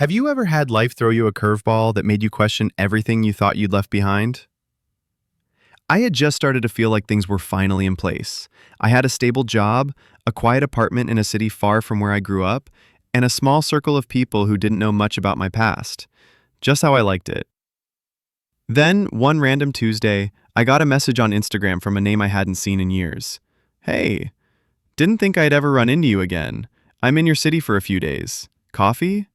Have you ever had life throw you a curveball that made you question everything you thought you'd left behind? I had just started to feel like things were finally in place. I had a stable job, a quiet apartment in a city far from where I grew up, and a small circle of people who didn't know much about my past. Just how I liked it. Then, one random Tuesday, I got a message on Instagram from a name I hadn't seen in years. Hey, didn't think I'd ever run into you again. I'm in your city for a few days. Coffee?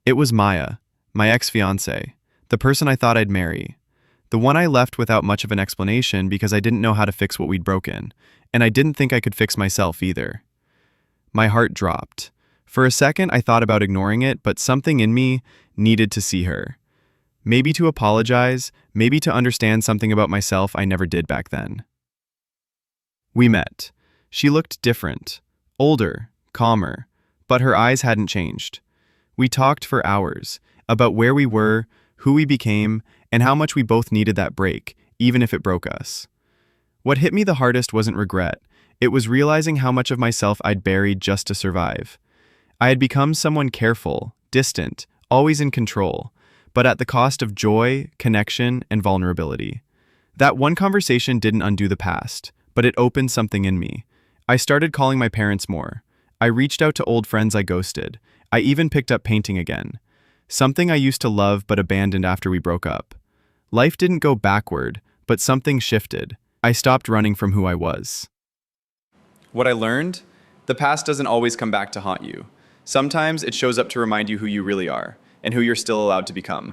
It was Maya, my ex-fiancée, the person I thought I'd marry. The one I left without much of an explanation because I didn't know how to fix what we'd broken, and I didn't think I could fix myself either. My heart dropped. For a second, I thought about ignoring it, but something in me needed to see her. Maybe to apologize, maybe to understand something about myself I never did back then. We met. She looked different, older, calmer, but her eyes hadn't changed. We talked for hours about where we were, who we became, and how much we both needed that break, even if it broke us. What hit me the hardest wasn't regret. It was realizing how much of myself I'd buried just to survive. I had become someone careful, distant, always in control, but at the cost of joy, connection, and vulnerability. That one conversation didn't undo the past, but it opened something in me. I started calling my parents more. I reached out to old friends I ghosted. I even picked up painting again. Something I used to love but abandoned after we broke up. Life didn't go backward, but something shifted. I stopped running from who I was. What I learned? The past doesn't always come back to haunt you. Sometimes it shows up to remind you who you really are, and who you're still allowed to become.